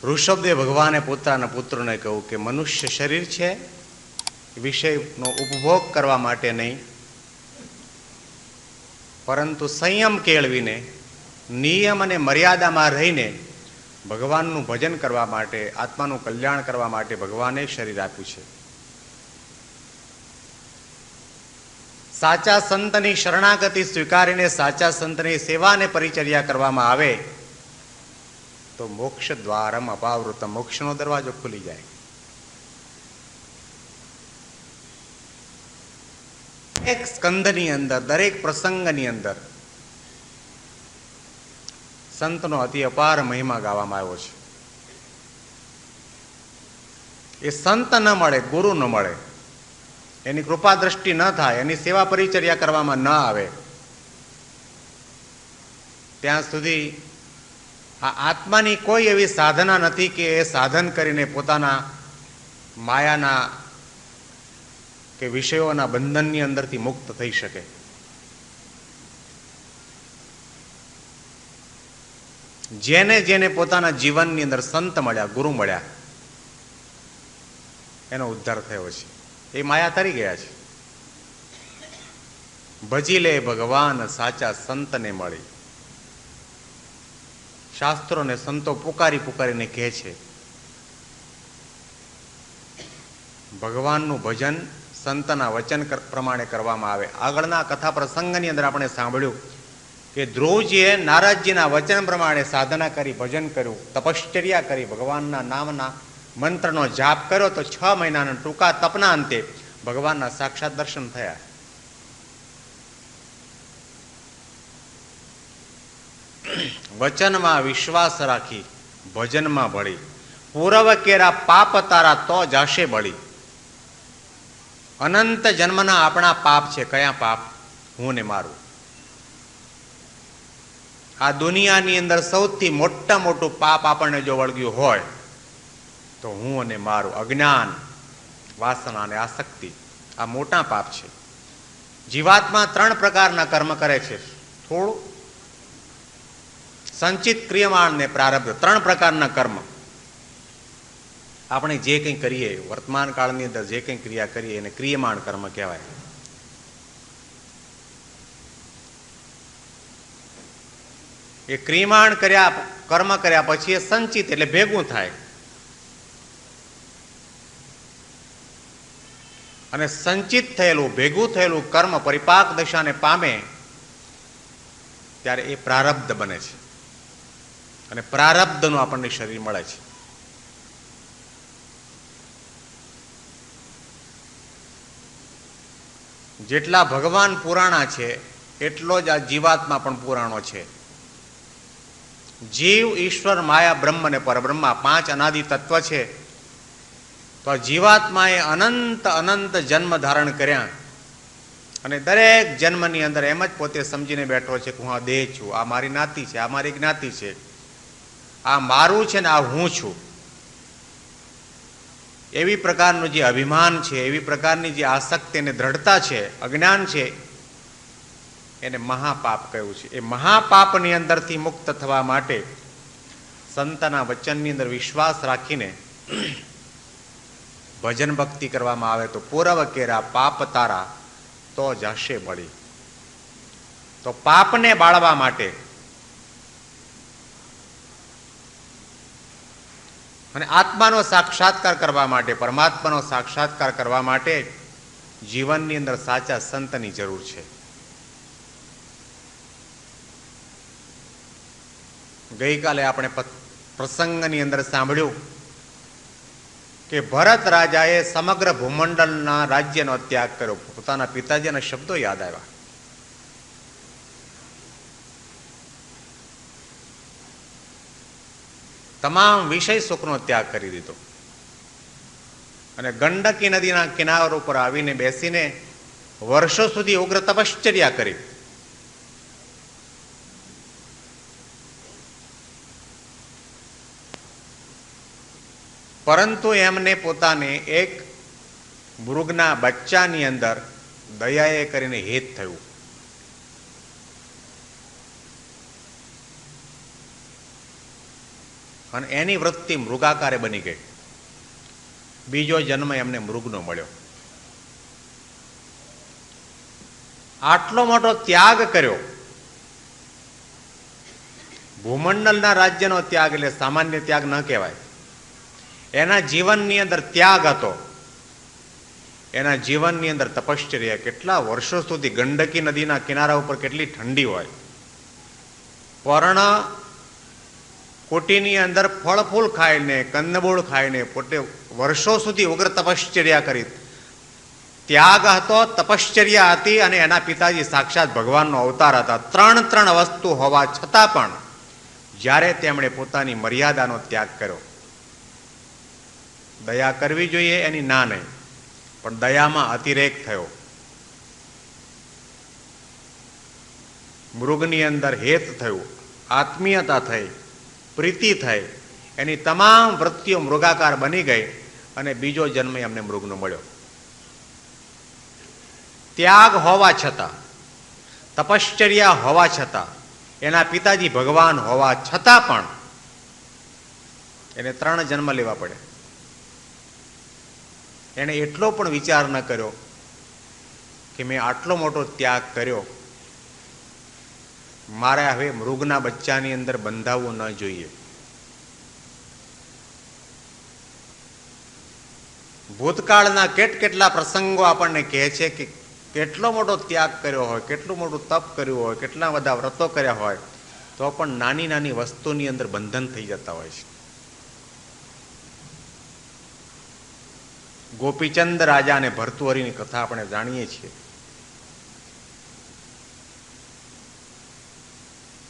ઋષભદેવ ભગવાને પોતાના પુત્રને કહ્યું કે મનુષ્ય શરીર છે વિષયનો ઉપભોગ કરવા માટે નહીં, પરંતુ સંયમ કેળવીને નિયમ અને મર્યાદામાં રહીને ભગવાનનું ભજન કરવા માટે, આત્માનું કલ્યાણ કરવા માટે ભગવાને શરીર આપ્યું છે. સાચા સંતની શરણાગતિ સ્વીકારીને સાચા સંતની સેવા અને પરિચર્યા કરવામાં આવે તો મોક્ષ દ્વારમ અપાવૃતમ, મોક્ષનો દરવાજો ખુલી જાય. એક સ્કંદની અંદર, દરેક પ્રસંગની અંદર સંતનો અતિ અપાર મહિમા ગાવામાં આવ્યો છે. એ સંત ન મળે, ગુરુ ન મળે, એની કૃપા દ્રષ્ટિ ન થાય, એની સેવા પરિચર્યા કરવામાં ન આવે, ત્યાં સુધી આ આત્માની કોઈ એવી સાધના નથી કે એ સાધન કરીને પોતાના માયાના કે વિષયોના બંધનની અંદરથી મુક્ત થઈ શકે. જેને જેને પોતાના જીવનની અંદર સંત મળ્યા, ગુરુ મળ્યા, એનો ઉદ્ધાર થયો છે. એ માયા તરી ગયા છે. ભજી લે ભગવાન સાચા સંતને મળી. શાસ્ત્રોને સંતો પુકારી પુકારીને કહે છે ભગવાનનું ભજન સંતના વચન પ્રમાણે કરવામાં આવે. આગળના કથા પ્રસંગની અંદર આપણે સાંભળ્યું કે ધ્રુવજીએ નારદજીના વચન પ્રમાણે સાધના કરી, ભજન કર્યું, તપશ્ચર્યા કરી, ભગવાનના નામના મંત્રનો જાપ કર્યો તો 6 મહિનાના ટૂંકા તપના અંતે ભગવાનના સાક્ષાત દર્શન થયા. વચનમાં વિશ્વાસ રાખી ભજનમાં ભળી, પૂરવ કેરા પાપ તારા તો જાશે બળી. અનંત જન્મના આપણા પાપ છે. કયા પાપ? હું ને મારું. આ દુનિયાની અંદર સૌથી મોટા મોટું પાપ આપણને જો વળગ્યું હોય તો હું અને મારું અજ્ઞાન, વાસના અને આસક્તિ. આ મોટા પાપ છે. જીવાત્મા 3 પ્રકારના કર્મ કરે છે. થોડું સંચિત, ક્રિયમાણ ને પ્રારબ્ધ. 3 પ્રકારના કર્મ. આપણે જે કંઈ કરીએ, વર્તમાન કાળની અંદર જે કંઈ ક્રિયા કરીએ એને ક્રિયમાણ કર્મ કહેવાય. એ ક્રિયમાણ કર્મ કર્યા પછી એ સંચિત એટલે ભેગું થાય. અને સંચિત થયેલું, ભેગું થયેલું કર્મ પરિપાક દશાને પામે ત્યારે એ પ્રારબ્ધ બને છે. અને પ્રારબ્ધનું આપણને શરીર મળે છે. જેટલા ભગવાન પુરાણા છે એટલો જ આ જીવાત્મા પણ પુરાણો છે. જીવ, ઈશ્વર, માયા, બ્રહ્મ અને પરબ્રહ્મા 5 અનાદિ તત્વ છે. તો આ જીવાત્માએ અનંત અનંત જન્મ ધારણ કર્યા અને દરેક જન્મની અંદર એમ જ પોતે સમજીને બેઠો છે કે હું આ દેહ છું, આ મારી નાતી છે, આ મારી જ્ઞાતિ છે, આ મારું છે ને આ હું છું. એવી પ્રકારનું જે અભિમાન છે, એવી પ્રકારની જે આસક્તિ અને દ્રઢતા છે, અજ્ઞાન છે, એને મહાપાપ કહ્યું છે. એ મહાપાપની અંદરથી મુક્ત થવા માટે સંતના વચનની અંદર વિશ્વાસ રાખીને ભજન ભક્તિ કરવામાં આવે તો પૂરવ કેરા પાપ તારા તો જશે બળી. તો પાપને બાળવા માટે અને આત્માનો સાક્ષાત્કાર કરવા માટે, પરમાત્માનો સાક્ષાત્કાર કરવા માટે જીવનની અંદર સાચા સંતની જરૂર છે. ગઈકાલે આપણે પ્રસંગની અંદર સાંભળ્યું કે ભરત રાજાએ સમગ્ર ભૂમંડળના રાજ્યનો ત્યાગ કર્યો. પોતાના પિતાજીના શબ્દો યાદ આવ્યા. તમામ વિષય સુખનો ત્યાગ કરી દીધો અને ગંડકી નદીના કિનારા ઉપર આવીને બેસીને વર્ષો સુધી ઉગ્ર તપશ્ચર્યા કરી. પરંતુ એમને પોતાને એક મૃગના બચ્ચાની અંદર દયાએ કરીને હેત થયું. અને એની વૃત્તિ મૃગાકારે બની ગઈ. બીજો જન્મ એમને મૃગનો મળ્યો. આટલો મોટો ત્યાગ કર્યો. ભૂમંડળના રાજ્યનો ત્યાગ એટલે સામાન્ય ત્યાગ ન કહેવાય. એના જીવનની અંદર ત્યાગ હતો. એના જીવનની અંદર તપશ્ચર્યા. કેટલા વર્ષો સુધી ગંડકી નદીના કિનારા ઉપર કેટલી ઠંડી હોય, પર્ણ કોટીની અંદર ફળ ફૂલ ખાઈને, કંદમૂળ ખાઈને પોતે વર્ષો સુધી ઉગ્ર તપશ્ચર્યા કરી. ત્યાગ હતો, તપશ્ચર્યા હતી, અને એના પિતાજી સાક્ષાત ભગવાનનો અવતાર હતા. ત્રણ વસ્તુ હોવા છતાં પણ જ્યારે તેમણે પોતાની મર્યાદાનો ત્યાગ કર્યો. દયા કરવી જોઈએ એની ના નહીં, પણ દયામાં અતિરેક થયો. મૃગની અંદર હેત થયું, આત્મીયતા થઈ, પ્રીતિ થઈ, એની તમામ વૃત્તિઓ મૃગાકાર બની ગઈ અને બીજો જન્મ એમને મૃગનો મળ્યો. ત્યાગ હોવા છતાં, તપશ્ચર્યા હોવા છતાં, એના પિતાજી ભગવાન હોવા છતાં પણ એને 3 જન્મ લેવા પડે. એણે એટલો પણ વિચાર ન કર્યો કે મેં આટલો મોટો ત્યાગ કર્યો, મારે હવે મૃગના બચ્ચાની અંદર બંધાવવું ન જોઈએ. ભૂતકાળના કેટલા પ્રસંગો આપણને કહે છે કે કેટલો મોટો ત્યાગ કર્યો હોય, કેટલું મોટું તપ કર્યું હોય, કેટલા બધા વ્રતો કર્યા હોય, તો પણ નાની નાની વસ્તુની અંદર બંધન થઈ જતા હોય છે. ગોપીચંદ રાજા અને ભર્તુહરિની કથા આપણે જાણીએ છીએ.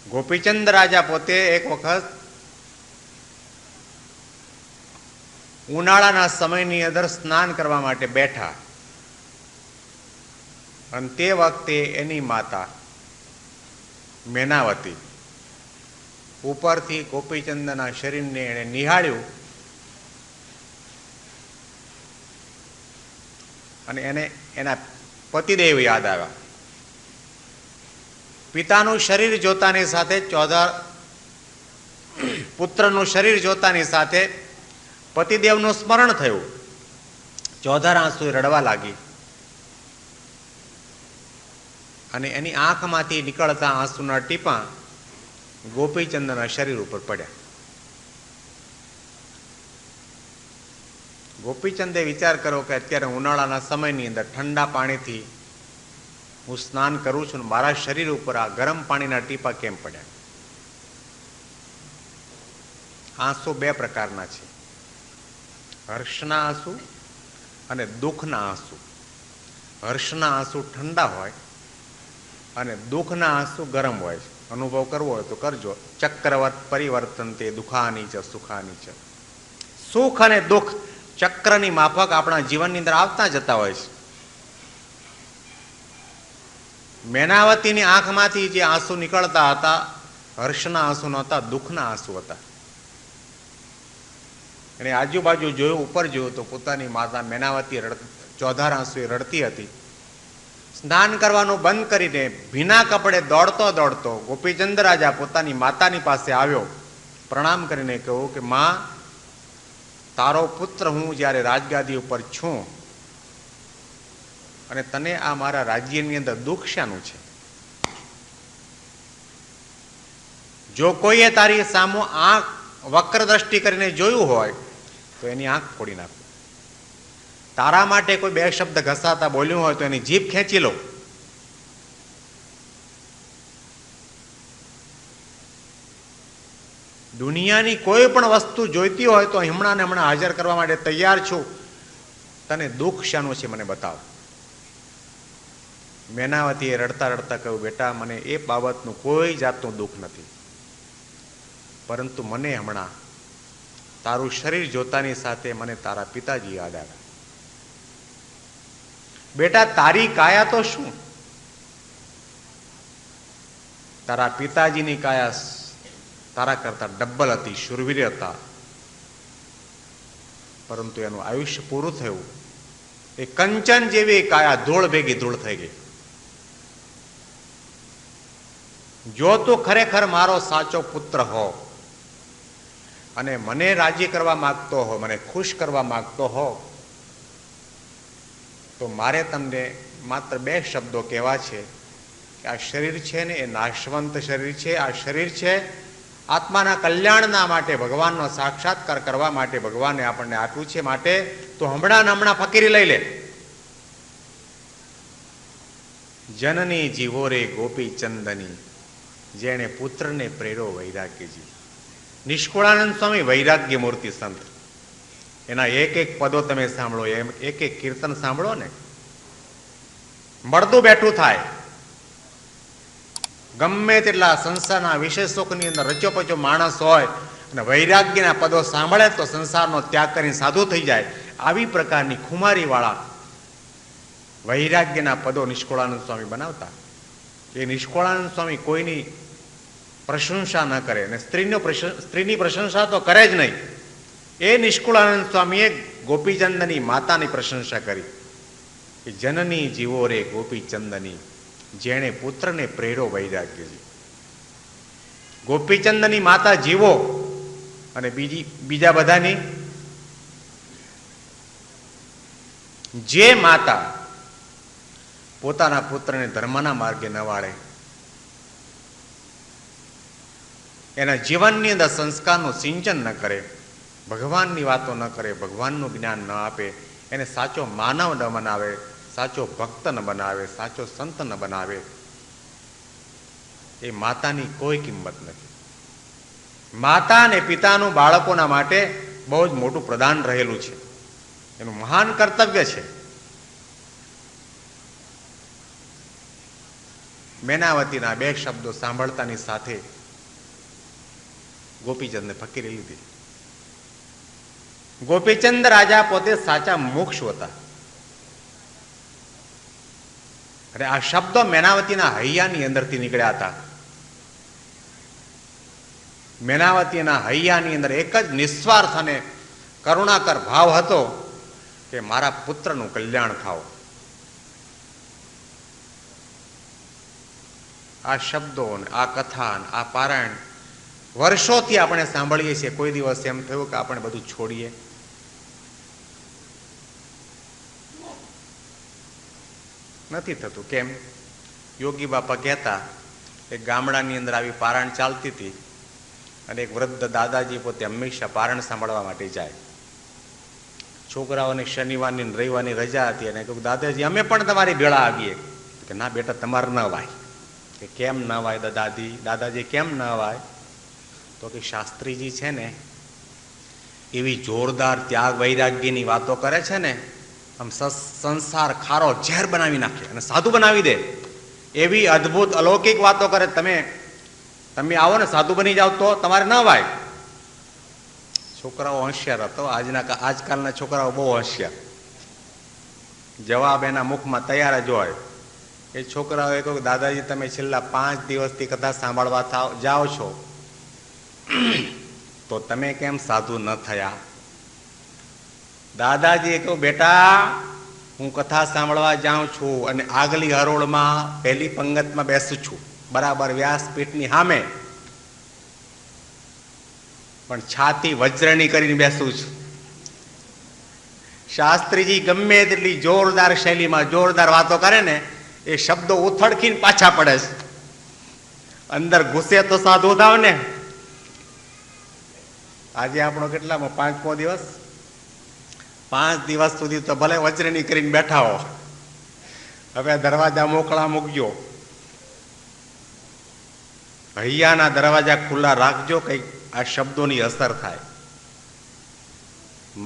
ગોપીચંદ રાજા પોતે એક વખત ઉનાળાના સમયની અંદર સ્નાન કરવા માટે બેઠા, અને તે વખતે એની માતા મેનાવતી ઉપરથી ગોપીચંદના શરીરને એણે નિહાળ્યું અને એને એના પતિદેવ યાદ આવ્યા. પિતાનું શરીર જોતાની સાથે પુત્રનું શરીર જોતાની સાથે પતિદેવનું સ્મરણ થયું. ચોધાર આંસુ રડવા લાગી અને એની આંખમાંથી નીકળતા આંસુના ટીપા ગોપીચંદના શરીર ઉપર પડ્યા. ગોપીચંદે વિચાર કર્યો કે અત્યારે ઉનાળાના સમયની અંદર ઠંડા પાણીથી હું સ્નાન કરું છું, મારા શરીર ઉપર આ ગરમ પાણીના ટીપા કેમ પડ્યા? આંસુ 2 પ્રકારના છે, હર્ષના આંસુ અને દુઃખના આંસુ. હર્ષના આંસુ ઠંડા હોય અને દુઃખના આંસુ ગરમ હોય છે. અનુભવ કરવો હોય તો કરજો. ચક્રવત પરિવર્તન તે દુઃખાની છે સુખાની છે. સુખ અને દુઃખ ચક્રની માફક આપણા જીવનની અંદર આવતા જતા હોય છે. મેનાવતીની આંખમાંથી જે આંસુ નીકળતા હતા, હર્ષના આંસુ નહોતા, દુઃખના આંસુ હતા. એને આજુબાજુ જોયું, ઉપર જોયું તો પોતાની માતા મેનાવતી ચોધાર આંસુએ રડતી હતી. સ્નાન કરવાનું બંધ કરીને ભીના કપડે દોડતો ગોપીચંદ રાજા પોતાની માતાની પાસે આવ્યો. પ્રણામ કરીને કહ્યું કે માં, તારો પુત્ર હું જ્યારે રાજગાદી ઉપર છું અને તને આ મારા રાજ્યની અંદર દુઃખ શાનું છે? જો કોઈએ તારી સામો આંખ વક્ર દ્રષ્ટિ કરીને જોયું હોય તો એની આંખ ફોડી નાખો. તારા માટે કોઈ 2 શબ્દ ઘસાતા બોલ્યું હોય તો એની જીભ ખેંચી લો. દુનિયાની કોઈ પણ વસ્તુ જોઈતી હોય તો હમણાં ને હમણાં હાજર કરવા માટે તૈયાર છું. તને દુઃખ શાનું છે મને બતાવ. મેનાવતીએ રડતા કહ્યું, બેટા, મને એ બાબતનું કોઈ જાતનું દુઃખ નથી, પરંતુ મને હમણાં તારું શરીર જોતાની સાથે મને તારા પિતાજી યાદ આવ્યા. બેટા, તારી કાયા તો શું? તારા પિતાજીની કાયા તારા કરતા ડબલ હતી, શૂરવીર હતા, પરંતુ એનું આયુષ્ય પૂરું થયું. એ કંચન જેવી કાયા ધૂળ ભેગી ધૂળ થઈ ગઈ. જો તું ખરેખર મારો સાચો પુત્ર હો અને મને રાજી કરવા માગતો હો, મને ખુશ કરવા માગતો હો, તો મારે તમને માત્ર 2 શબ્દો કહેવા છે કે આ શરીર છે ને એ નાશવંત શરીર છે. આ શરીર છે આત્માના કલ્યાણના માટે, ભગવાનનો સાક્ષાત્કાર કરવા માટે ભગવાને આપણને આપ્યું છે. માટે તો હમણાં ફકીરી લઈ લે. જનની જીવો રે ગોપી ચંદની, જેણે પુત્રને પ્રેરો વૈરાગ્યજી. નિષ્કુળાનંદ સ્વામી વૈરાગ્ય મૂર્તિ સંત, એના એક પદો તમે સાંભળો, એક કીર્તન સાંભળો ને, મળતું બેઠું થાય. ગમે તેટલા સંસારના વિશેષ સુખની અંદર રચોપચો માણસ હોય અને વૈરાગ્યના પદો સાંભળે તો સંસારનો ત્યાગ કરીને સાધુ થઈ જાય. આવી પ્રકારની ખુમારીવાળા વૈરાગ્યના પદો નિષ્કુળાનંદ સ્વામી બનાવતા. એ નિષ્કુળાનંદ સ્વામી કોઈની પ્રશંસા ન કરે અને સ્ત્રીની પ્રશંસા તો કરે જ નહીં. એ નિષ્કુળાનંદ સ્વામીએ ગોપીચંદની માતાની પ્રશંસા કરી કે જનની જીવો રે ગોપીચંદની, જેણે પુત્રને પ્રેરો વૈરાગ્યજી. ગોપીચંદની માતા જીવો અને બીજા બધાની, જે માતા પોતાના પુત્રને ધર્મના માર્ગે ન વાળે, એના જીવનની અંદર સંસ્કારનું સિંચન ન કરે, ભગવાનની વાતો ન કરે, ભગવાનનું જ્ઞાન ન આપે, એને સાચો માનવ ન બનાવે, સાચો ભક્ત ન બનાવે, સાચો સંત ન બનાવે, એ માતાની કોઈ કિંમત નથી. માતા અને પિતાનું બાળકોના માટે બહુ જ મોટું પ્રદાન રહેલું છે, એનું મહાન કર્તવ્ય છે. મેનાવતીના 2 શબ્દો સાંભળતાની સાથે ગોપીચંદને ફકીરી લીધી. ગોપીચંદ રાજા પોતે સાચા મોક્ષ હતા. અને આ શબ્દો મેનાવતીના હૈયાની અંદરથી નીકળ્યા હતા. મેનાવતીના હૈયાની અંદર એક જ નિસ્વાર્થ અને કરુણાકર ભાવ હતો કે મારા પુત્રનું કલ્યાણ થાવ. આ શબ્દો, આ કથા, આ પારાયણ વર્ષોથી આપણે સાંભળીએ છીએ. કોઈ દિવસ એમ થયું કે આપણે બધું છોડીએ? નથી થતું. કેમ? યોગી બાપા કહેતા, એક ગામડાની અંદર આવી પારાયણ ચાલતી હતી અને એક વૃદ્ધ દાદાજી પોતે હંમેશા પારાયણ સાંભળવા માટે જાય. છોકરાઓને શનિવારની રવિવારની રજા હતી અને કહ્યું, દાદાજી અમે પણ તમારી ભેળા આવીએ. કે ના બેટા, તમારે ન વાય. કે કેમ ન વાય દાદાજી કેમ ન વાય? તો કે શાસ્ત્રીજી છે ને એવી જોરદાર ત્યાગ વૈરાગ્યની વાતો કરે છે ને, આમ સંસાર ખારો ઝેર બનાવી નાખે અને સાધુ બનાવી દે એવી અદ્ભુત અલૌકિક વાતો કરે. તમે આવો ને સાધુ બની જાઓ તો તમારે ન વાય. છોકરાઓ હોશિયાર હતો. આજકાલના છોકરાઓ બહુ હોશિયાર. જવાબ એના મુખમાં તૈયાર જ હોય. એ છોકરાઓએ કહ્યું, દાદાજી તમે છેલ્લા 5 દિવસથી કથા સાંભળવા જાઓ છો, તો તમે કેમ સાધુ ન થયા? દાદાજીએ કહ્યું, બેટા હું કથા સાંભળવા જાઉં છું અને આગલી હરોળમાં પહેલી પંગતમાં બેસું છું, બરાબર વ્યાસપીઠની સામે, પણ છાતી વજ્રની કરીને બેસું છું. શાસ્ત્રીજી ગમે તેટલી જોરદાર શૈલીમાં જોરદાર વાતો કરે ને, એ શબ્દો ઉથડકીને પાછા પડે છે. અંદર ઘૂસે તો સાધુ થાવ ને. આજે આપણો કેટલામાં 5મો દિવસ? 5 દિવસ સુધી તો ભલે વજ્રની કરીને બેઠા હો, હવે દરવાજા મોકળા મૂકજો, હૈયાના દરવાજા ખુલ્લા રાખજો, કંઈક આ શબ્દોની અસર થાય.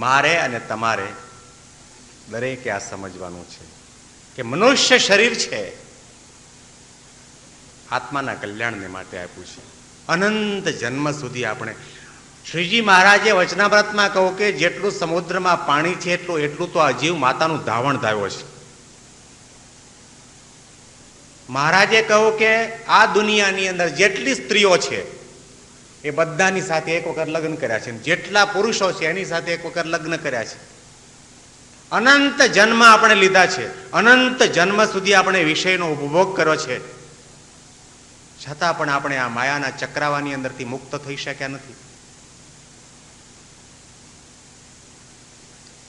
મારે અને તમારે દરેકે આ સમજવાનું છે કે મનુષ્ય શરીર છે આત્માના કલ્યાણને માટે આપ્યું છે. અનંત જન્મ સુધી આપણે, શ્રીજી મહારાજે વચનામૃતમાં કહ્યું કે જેટલું સમુદ્રમાં પાણી છે એટલું તો આ જીવ માતાનું ધાવણ ધાવ્યો છે. મહારાજે કહ્યું કે આ દુનિયાની અંદર જેટલી સ્ત્રીઓ છે એ બધાની સાથે એક વખત લગ્ન કર્યા છે, જેટલા પુરુષો છે એની સાથે એક વખત લગ્ન કર્યા છે. અનંત જન્મ આપણે લીધા છે, અનંત જન્મ સુધી આપણે વિષયનો ઉપભોગ કર્યો છે, છતાં પણ આપણે આ માયાના ચક્રાવાની અંદરથી મુક્ત થઈ શક્યા નથી.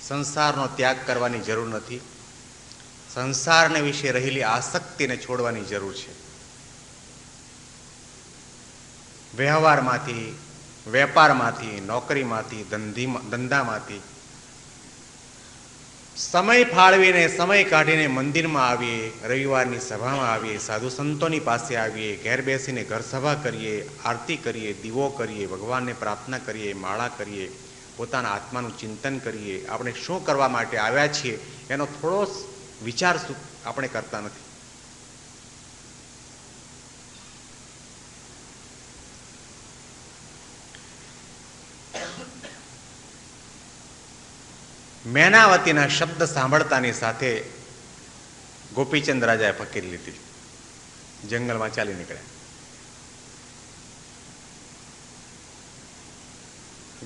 સંસારનો ત્યાગ કરવાની જરૂર નથી. સંસારને વિશે રહેલી આસક્તિને છોડવાની જરૂર છે. વ્યવહારમાંથી, વેપારમાંથી, નોકરીમાંથી, ધંધામાંથી સમય ફાળવીને, સમય કાઢીને મંદિરમાં આવીએ, રવિવારની સભામાં આવીએ, સાધુ સંતોની પાસે આવીએ, ઘેર બેસીને ઘર સભા કરીએ, આરતી કરીએ, દીવો કરીએ, ભગવાનને પ્રાર્થના કરીએ, માળા કરીએ, પોતાના આત્માનું ચિંતન કરીએ. આપણે શું કરવા માટે આવ્યા છીએ એનો થોડો વિચાર આપણે કરતા નથી. મેનાવતીના શબ્દ સાંભળતાની સાથે ગોપીચંદ રાજાએ ફકીરી લીધી, જંગલમાં ચાલી નીકળ્યા.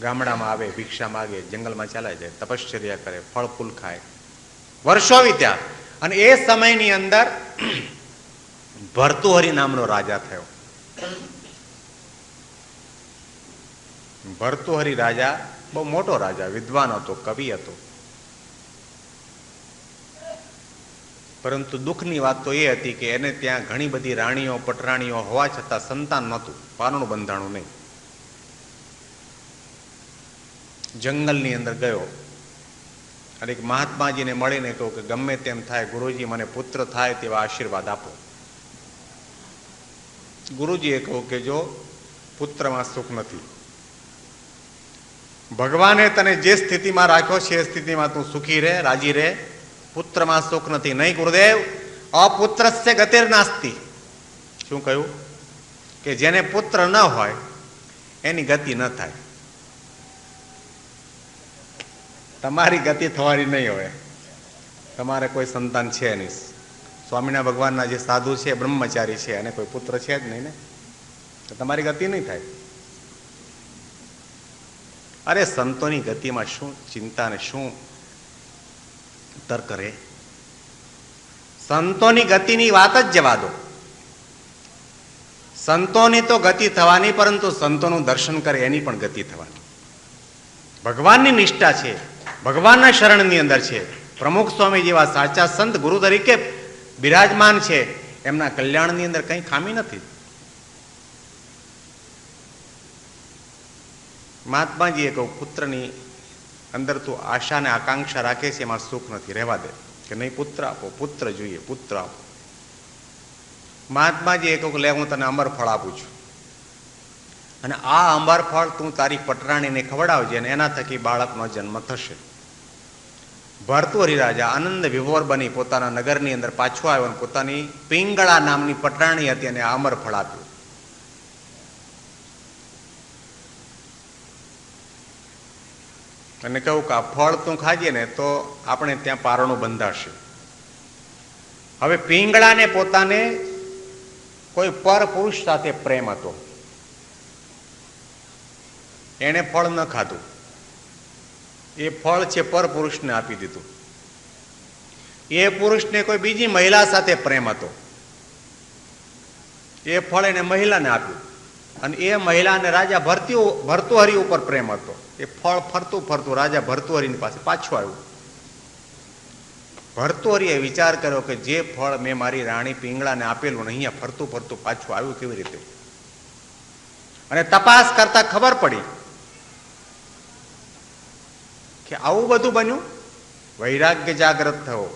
ગામડામાં આવે, ભિક્ષા માગે, જંગલમાં ચાલ્યા જાય, તપશ્ચર્યા કરે, ફળ ફૂલ ખાય. વર્ષો વીત્યા અને એ સમયની અંદર ભર્તુહરી નામનો રાજા થયો. ભર્તુહરી રાજા બહુ મોટો રાજા, વિદ્વાન હતો, કવિ હતો. પરંતુ દુઃખની વાત તો એ હતી કે એને ત્યાં ઘણી બધી રાણીઓ, પટરાણીઓ હોવા છતાં સંતાન નહોતું, પારણું બંધાણું નહીં. જંગલની અંદર ગયો અને એક મહાત્માજીને મળીને કહ્યું કે ગમે તેમ થાય ગુરુજી, મને પુત્ર થાય તેવા આશીર્વાદ આપો. ગુરુજીએ કહ્યું કે જો પુત્રમાં સુખ નથી, ભગવાને તને જે સ્થિતિમાં રાખ્યો છે એ સ્થિતિમાં તું સુખી રહે, રાજી રહે. પુત્રમાં સુખ નથી. નહીં ગુરુદેવ, અપુત્રસ્ય ગતિર નાસ્તિ. શું કહ્યું? કે જેને પુત્ર ન હોય એની ગતિ ન થાય. તમારી ગતિ થવાની નહીં હોય. તમારે કોઈ સંતાન છે નહીં. સ્વામિનારાયણ ભગવાનના જે સાધુ છે, બ્રહ્મચારી છે, અને કોઈ પુત્ર છે જ નહીં ને, તો તમારી ગતિ નહીં થાય. અરે સંતોની ગતિમાં શું ચિંતા ને શું તર્ક રહે? સંતોની ગતિની વાત જ જવા દો. સંતોની તો ગતિ થવાની, પરંતુ સંતોનું દર્શન કરે એની પણ ગતિ થવાની. ભગવાનની નિષ્ઠા છે, ભગવાનના શરણની અંદર છે. પ્રમુખ સ્વામી જેવા સાચા સંત ગુરુ તરીકે બિરાજમાન છે, એમના કલ્યાણની અંદર કંઈ ખામી નથી. મહાત્માજીએ કહ્યું, પુત્રની અંદર તું આશા અને આકાંક્ષા રાખે છે, એમાં સુખ નથી, રહેવા દે. કે નહીં, પુત્ર આપો, પુત્ર જોઈએ, પુત્ર આપો. મહાત્માજીએ કહ્યું કે લે, હું તને અમરફળ આપું છું, અને આ અમરફળ તું તારી પટરાણીને ખવડાવજે, અને એના થકી બાળકનો જન્મ થશે. ભર્તુહરી રાજા આનંદ વિભોર બની પોતાના નગરની અંદર પાછો આવ્યો અને પોતાની પિંગળા નામની પટરાણી હતી અને આ અમરફળ આપ્યું. અને કહું કે આ ફળ તું ખાજે ને તો આપણે ત્યાં પારણું બંધાશે. હવે પિંગળાને પોતાને કોઈ પર પુરુષ સાથે પ્રેમ હતો, એને ફળ ન ખાધું. એ ફળ છે પર પુરુષને આપી દીધું. એ પુરુષને કોઈ બીજી મહિલા સાથે પ્રેમ હતો, એ ફળ એને મહિલાને આપ્યું. અને એ મહિલાને રાજા ભર્તુહરી ઉપર પ્રેમ હતો. એ ફળ ફરતું ફરતું રાજા ભર્તુહરીની પાસે પાછું આવ્યું. ભર્તુહરીએ વિચાર કર્યો કે જે ફળ મેં મારી રાણી પિંગળાને આપેલું ને અહીંયા ફરતું ફરતું પાછું આવ્યું કેવી રીતે? અને તપાસ કરતા ખબર પડી કે આવું બધું બન્યું. વૈરાગ્ય જાગ્રત થયો.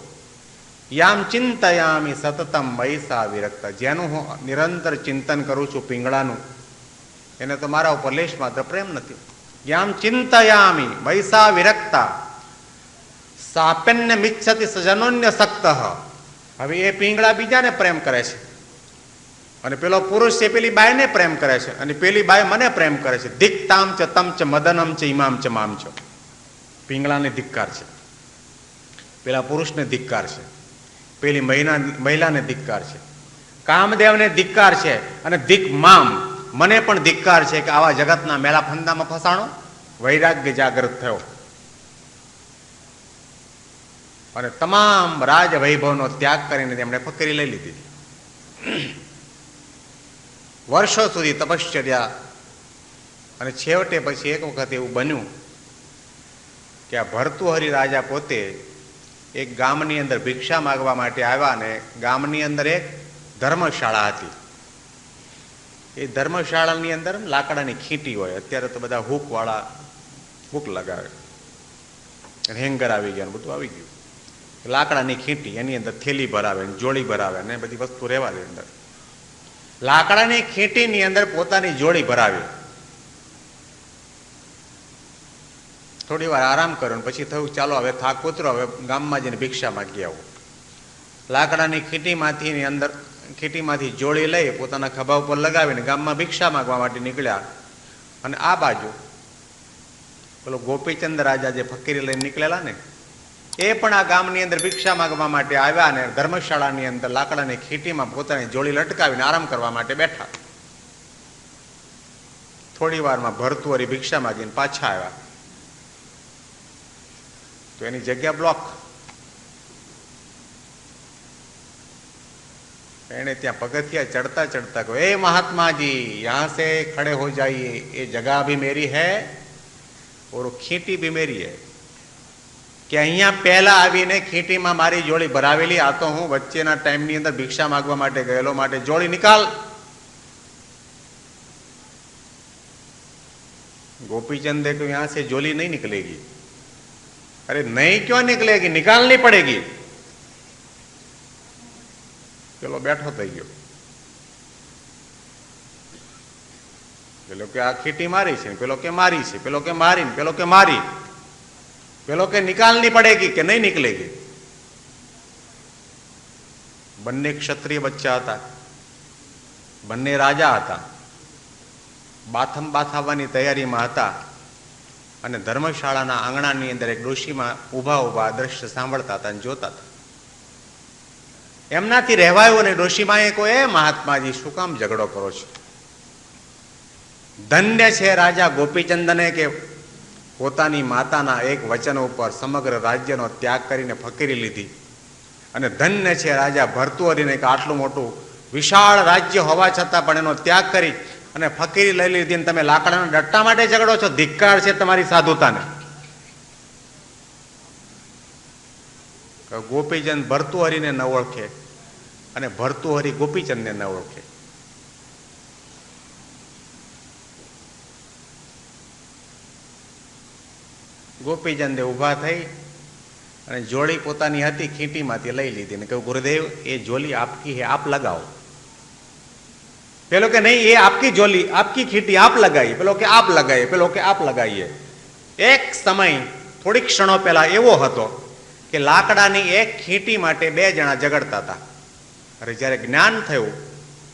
યામ ચિંતયામિ સતતમ મયસા વિરક્તા. જેનું હું નિરંતર ચિંતન કરું છું પિંગળાનું, એને તો મારા ઉપર લેશ માત્ર પ્રેમ નથી. યામ ચિંતયામિ મયસા વિરક્તા સાપેન્ય મિચ્છતિ સજનોન્ય સક્ત. હવે એ પિંગળા બીજાને પ્રેમ કરે છે, અને પેલો પુરુષ છે પેલી બાયને પ્રેમ કરે છે, અને પેલી બાય મને પ્રેમ કરે છે. દિક્તામ ચ તમ ચ મદનમ ચ ઇમામ ચ મામ ચ. પિંગળાને ધિક્કાર છે, પેલા પુરુષને ધિક્કાર છે, પેલી મહિલાને ધિક્કાર છે, કામદેવને ધિક્કાર છે, અને દિક મામ મને પણ ધિક્કાર છે કે આવા જગતના મેલા ફંદામાં ફસાણો. વૈરાગ્ય જાગૃત થયો અને તમામ રાજ વૈભવનો ત્યાગ કરીને તેમણે ફકીરી લઈ લીધી. વર્ષો સુધી તપશ્ચર્યા, અને છેવટે પછી એક વખત એવું બન્યું કે આ ભર્તુહરિ રાજા પોતે એક ગામની અંદર ભિક્ષા માગવા માટે આવ્યા ને ગામની અંદર એક ધર્મશાળા હતી. એ ધર્મશાળાની અંદર લાકડાની ખીટી હોય. અત્યારે તો બધા હૂકવાળા હૂક લગાવે, હેંગર આવી ગયા, બધું આવી ગયું. લાકડાની ખીટી, એની અંદર થેલી ભરાવે, જોડી ભરાવે ને બધી વસ્તુ રહેવા દે અંદર. લાકડાની ખીટીની અંદર પોતાની જોડી ભરાવી, થોડી વાર આરામ કર્યો, પછી થયું ચાલો હવે થાક ઉતરો, હવે ગામમાં જઈને ભિક્ષા માગી આવું. લાકડાની ખીટીમાંથી જોડી લઈ પોતાના ખભા ઉપર લગાવીને ગામમાં ભિક્ષા માગવા માટે નીકળ્યા. અને આ બાજુ પેલો ગોપીચંદ રાજા જે ફકીરી લઈને નીકળેલા ને, એ પણ આ ગામની અંદર ભિક્ષા માગવા માટે આવ્યા અને ધર્મશાળાની અંદર લાકડાની ખીટીમાં પોતાની જોડી લટકાવીને આરામ કરવા માટે બેઠા. થોડી વારમાં ભર્તુહરિ ભિક્ષા માગીને પાછા આવ્યા તો એની જગ્યા બ્લોક. એને ત્યાં પગથિયા ચढ़ता चढ़ता કહ્યું, એ મહાત્મા જી યહાં સે ખડે હો જાइए, ये जगह भी मेरी है और खींटी भी मेरी है. કે અહીંયા પહેલા આવીને ખીંટીમાં મારી જોડી ભરાવેલી, આ તો હું વચ્ચેના ટાઈમની અંદર ભિક્ષા માગવા માટે ગયેલો, માટે જોડી નિકાલ. गोपीचंद को यहां से जोली नहीं निकलेगी. अरे नहीं क्यों निकलेगी, निकालनी पड़ेगी. પેલો બેઠો થઈ ગયો. પેલો કે આ ખીટી મારી છે, પેલો કે મારી છે, પેલો કે મારી, પેલો કે મારી, પેલો કે નિકાલની પડેગી કે નહીં નીકળેગી. બંને ક્ષત્રિય બચ્ચા હતા, બંને રાજા હતા, બાથમ બાથાવવાની તૈયારીમાં હતા અને ધર્મશાળાના આંગણાની અંદર એક ડોશીમાં ઊભા ઊભા દ્રશ્ય સાંભળતા હતા અને જોતા હતા. એમનાથી રહેવાયું અને ડોશીમાએ કહ્યું, એ મહાત્માજી શું કામ ઝઘડો કરો છો? ધન્ય છે રાજા ગોપીચંદને કે પોતાની માતાના એક વચન ઉપર સમગ્ર રાજ્યનો ત્યાગ કરીને ફકીરી લીધી, અને ધન્ય છે રાજા ભર્તુહરિને કે આટલું મોટું વિશાળ રાજ્ય હોવા છતાં પણ એનો ત્યાગ કરી અને ફકીરી લઈ લીધી, તમે લાકડાના ડટ્ટા માટે ઝઘડો છો. ધિક્કાર છે તમારી સાધુતાને. ગોપીચંદ ભર્તુહરિને ન ઓળખે અને ભર્તુહરિ ગોપીચંદને ન ઓળખે. ગોપીચંદે ઊભા થઈ અને જોડી પોતાની હતી ખીંટીમાંથી લઈ લીધી ને કહ્યું, ગુરુદેવ એ જોલી આપકી હે, આપ લગાઓ. પેલો કે નહીં, એ આપકી જોલી, આપકી ખીંટી આપ લગાઈએ. પેલો કે આપ લગાઈએ, પેલો કે આપ લગાઈએ. એક સમય થોડીક ક્ષણો પહેલા એવો હતો કે લાકડાની એક ખીંટી માટે બે જણા ઝઘડતા હતા. અરે જ્યારે જ્ઞાન થયું,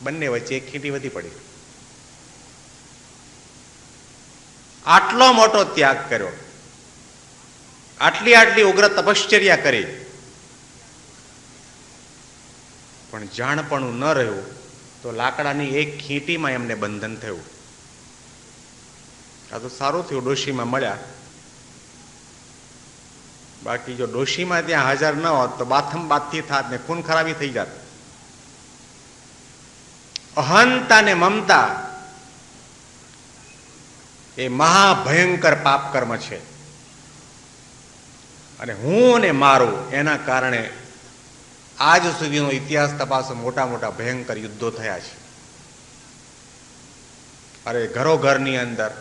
બંને વચ્ચે એક ખીંટી વધી પડી. આટલો મોટો ત્યાગ કર્યો, આટલી આટલી ઉગ્ર તપશ્ચર્યા કરી, પણ જાણપણું ન રહ્યું તો લાકડાની એક ખીંટીમાં એમને બંધન થયું. આ તો સારું થયું ડોશીમાં મળ્યા, બાકી જો ડોશીમાં ત્યાં હાજર ન હોત તો બાથમ બાથથી થાત ને ખૂન ખરાબી થઈ જાત. અહંતા ને મમતા એ મહાભયંકર પાપ કર્મ છે, અને હું ને મારું એના કારણે આજ સુધીનો ઇતિહાસ તપાસો, મોટા મોટા ભયંકર યુદ્ધો થયા છે. અરે ઘરો ઘરની અંદર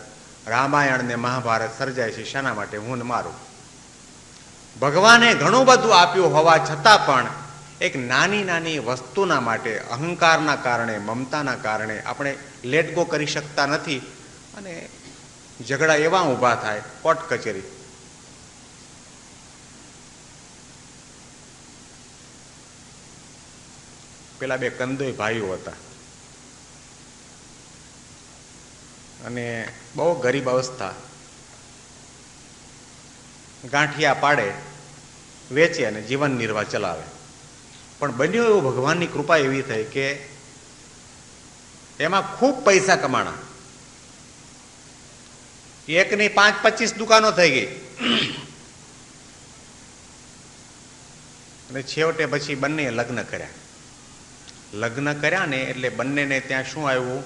રામાયણ ને મહાભારત સર્જાય છે. શાના માટે? હું ને મારું. ભગવાને ઘણું બધું આપ્યું હોવા છતાં પણ એક નાની નાની વસ્તુના માટે અહંકારના કારણે, મમતાના કારણે આપણે લેટ ગો કરી શકતા નથી, અને ઝઘડા એવા ઊભા થાય, કોર્ટ કચેરી. પેલા બે કંદોય ભાઈઓ હતા અને બહુ ગરીબ અવસ્થા, ગાંઠિયા પાડે, વેચે અને જીવન નિર્વાહ ચલાવે. પણ બન્યું એવું, ભગવાનની કૃપા એવી થઈ કે એમાં ખૂબ પૈસા કમાણા. એકની 5-25 દુકાનો થઈ ગઈ, અને છેવટે પછી બંને લગ્ન કર્યા. લગ્ન કર્યા ને એટલે બંનેને ત્યાં શું આવ્યું?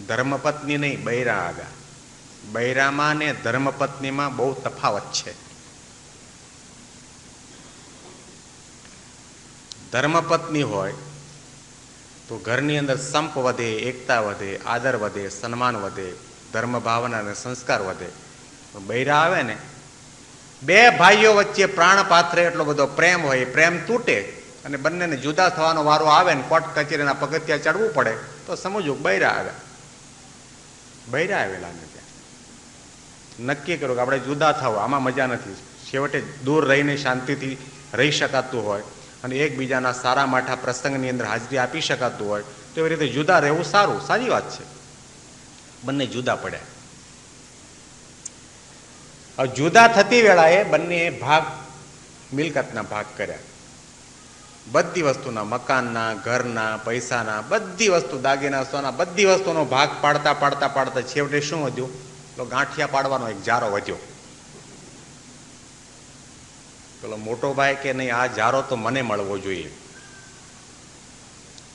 ધર્મપત્ની નહીં, બૈરા આગા. બૈરામાં ને ધર્મપત્નીમાં બહુ તફાવત છે. ધર્મપત્ની હોય તો ઘરની અંદર સંપ વધે, એકતા વધે, આદર વધે, સન્માન વધે, ધર્મ ભાવના અને સંસ્કાર વધે. બૈરા આવે ને, બે ભાઈઓ વચ્ચે પ્રાણ પાથરે એટલો બધો પ્રેમ હોય, પ્રેમ તૂટે અને બંનેને જુદા થવાનો વારો આવે ને કોર્ટ કચેરીના પગથિયા ચડવું પડે તો સમજવું બૈરા આવ્યા. બૈરા આવેલા ને ત્યાં નક્કી કર્યું કે આપણે જુદા થાવ, આમાં મજા નથી. છેવટે દૂર રહીને શાંતિથી રહી શકાતું હોય અને એકબીજાના સારા માઠા પ્રસંગની અંદર હાજરી આપી શકાતું હોય તો એવી રીતે જુદા રહેવું સારું, સારી વાત છે. બંને જુદા પડ્યા. જુદા થતી વેળાએ બંને ભાગ, મિલકતના ભાગ કર્યા. બધી વસ્તુના, મકાનના, ઘરના, પૈસાના, બધી વસ્તુ, દાગીના, સોના, બધી વસ્તુનો ભાગ પાડતા પાડતા પાડતા છેવટે શું વધ્યું? તો ગાંઠિયા પાડવાનો એક જારો વધ્યો. પેલો મોટો ભાઈ કે નહીં, આ જારો તો મને મળવો જોઈએ.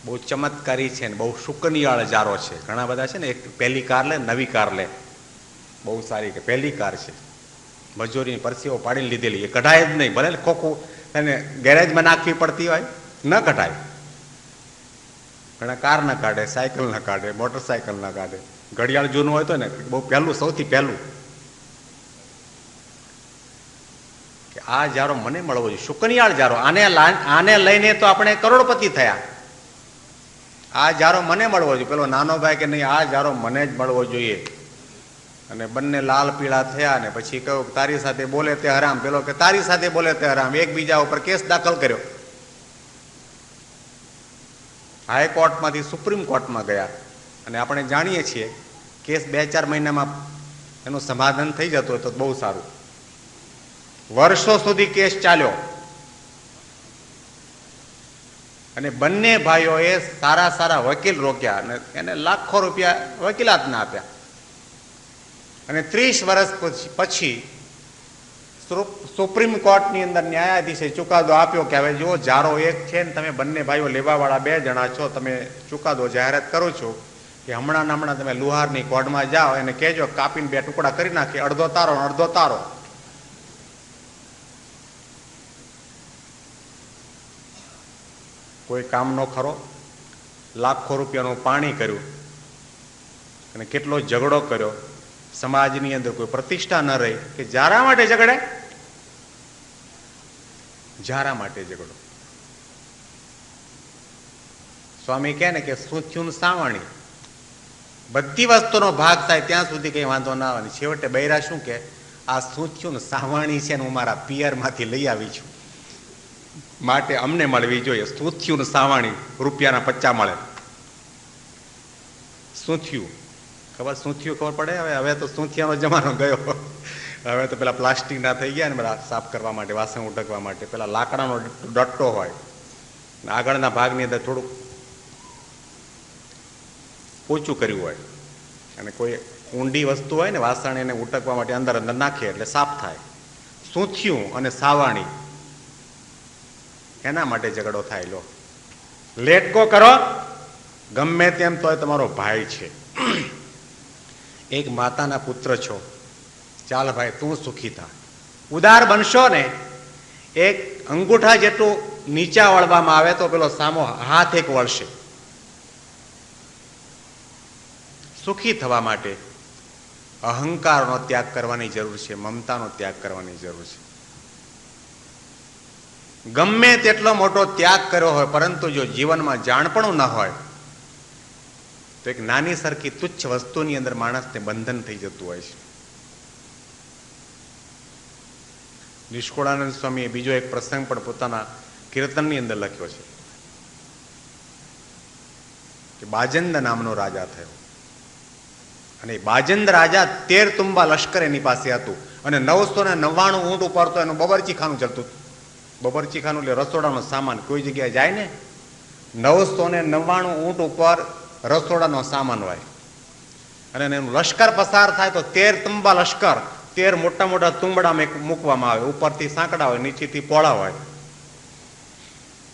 બહુ ચમત્કારી છે ને બહુ શુકનિયાળ જારો છે. ઘણા બધા છે ને, એક પહેલી કાર લે, નવી કાર લે, બહુ સારી કે પહેલી કાર છે, મજૂરીની પરસીઓ પાડીને લીધેલી, એ કઢાય જ નહીં. ભલે ખોખું એને ગેરેજમાં નાખવી પડતી હોય, ન કઢાય. ઘણા કાર ના કાઢે, સાયકલ ના કાઢે, મોટરસાયકલ ના કાઢે. ઘડિયાળ જૂનું હોય તો ને બહુ પહેલું, સૌથી પહેલું કે આ જારો મને મળવો જોઈએ, શુકનિયાળ જારો. આને લઈને તો આપણે કરોડપતિ થયા. આ જારો મને મળવો જોઈએ. પેલો નાનો ભાઈ કે નહીં, આ જારો મને જ મળવો જોઈએ. અને બંને લાલ પીળા થયા ને પછી કહ્યું તારી સાથે બોલે તે હરામ. પેલો કે તારી સાથે બોલે તે હરામ. એકબીજા ઉપર કેસ દાખલ કર્યો. હાઈકોર્ટમાંથી સુપ્રીમ કોર્ટમાં ગયા અને આપણે જાણીએ છીએ કેસ 2-4 મહિનામાં એનું સમાધાન થઈ જતું હોય તો બહુ સારું. વર્ષો સુધી કેસ ચાલ્યો અને બંને ભાઈઓએ સારા સારા વકીલ રોક્યા અને એને લાખો રૂપિયા વકીલાતના આપ્યા. અને 30 વર્ષ પછી સુપ્રીમ કોર્ટની અંદર ન્યાયાધીશે ચુકાદો આપ્યો કે હવે જો જારો એક છે ને તમે બંને ભાઈઓ લેવાવાળા 2 જણા છો, તમે ચુકાદો જાહેરાત કરો છો કે હમણાં તમે લુહારની કોર્ટમાં જાઓ, એને કહેજો કાપીને 2 ટુકડા કરી નાખી, અડધો તારો અડધો તારો. કોઈ કામનો ખરો, લાખો રૂપિયાનું પાણી કર્યું અને કેટલો ઝઘડો કર્યો. સમાજની અંદર કોઈ પ્રતિષ્ઠા ન રહી કે જારા માટે ઝઘડે, જારા માટે ઝઘડો. સ્વામી કહે ને કે શું થયું સાવણી, બધી વસ્તુનો ભાગ થાય ત્યાં સુધી કઈ વાંધો ના આવે. છેવટે બૈરા શું કે આ શું થયું સાવણી છે ને હું મારા પિયરમાંથી લઈ આવી છું, માટે અમને મળવી જોઈએ. શું થયું સાવણી, રૂપિયાના 50 મળે. શું થયું ખબર, શું થયું ખબર પડે. હવે તો શું થયાનો જમાનો ગયો. હવે તો પેલા પ્લાસ્ટિકના થઈ ગયા ને બધા સાફ કરવા માટે, વાસણ ઉટકવા માટે પેલા લાકડાનો ડટ્ટો હોય, આગળના ભાગની અંદર થોડુંક પોચું કર્યું હોય અને કોઈ ઊંડી વસ્તુ હોય ને વાસણ એને ઉટકવા માટે અંદર અંદર નાખે એટલે સાફ થાય. શું થયું અને સાવાણી, એના માટે ઝઘડો થાય. લો લેટ ગો કરો, ગમે તેમ તોય તમારો ભાઈ છે. એક માતાના પુત્ર છો, ચાલ ભાઈ તું સુખી થા. ઉદાર બનશો ને, એક અંગૂઠા જેટલું નીચા વળવામાં આવે તો પેલો સામો હાથ એક વળશે. સુખી થવા માટે અહંકારનો ત્યાગ કરવાની જરૂર છે, મમતાનો ત્યાગ કરવાની જરૂર છે. ગમે તેટલો મોટો ત્યાગ કર્યો હોય પરંતુ જો જીવનમાં જાણપણું ન હોય તો એક નાની સરખી તુચ્છ વસ્તુની અંદર માણસને બંધન થઈ જતું હોય છે. નિષ્કુળાનંદ સ્વામીએ બીજો એક પ્રસંગ પણ પોતાના કીર્તનની અંદર લખ્યો છે કે બાજંદ નામનો રાજા થયો અને બાજંદ રાજા 13 તુંબા લશ્કર એની પાસે હતું અને 999 ઊંટ ઉપર તો એનું બબરચીખાનું ચાલતું. બબરચીખાનું એટલે રસોડાનો સામાન. કોઈ જગ્યાએ જાય ને 999 ઊંટ ઉપર રસોડાનો સામાન હોય અને એનું લશ્કર પસાર થાય તો 13 તુંબા લશ્કર, 13 મોટા મોટા તુંબડામાં મૂકવામાં આવે. ઉપરથી સાંકડા હોય, નીચેથી પોળા હોય.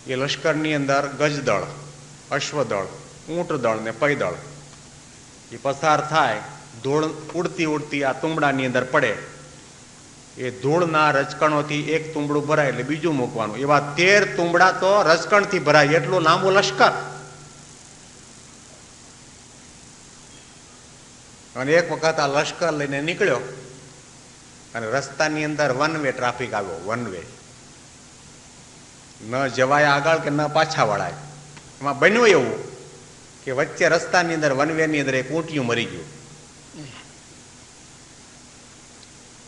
એ લશ્કરની અંદર ગજદળ, અશ્વદળ, ઊંટ દળ ને પૈદળ એ પસાર થાય. ધૂળ ઉડતી ઉડતી આ તુંબડાની અંદર પડે. એ ધૂળના રજકણોથી એક તુંબડું ભરાય એટલે બીજું મૂકવાનું. એવા 13 તુંબડા તો રજકણથી ભરાય એટલું લાંબુ લશ્કર. અને એક વખત આ લશ્કર લઈને નીકળ્યો અને રસ્તાની અંદર વન વે ટ્રાફિક આવ્યો. વન વે ન જવાય આગળ કે ન પાછા વળાય. એમાં બન્યું એવું કે વચ્ચે રસ્તાની અંદર વન વે ની અંદર એક ઊંટિયું મરી ગયું.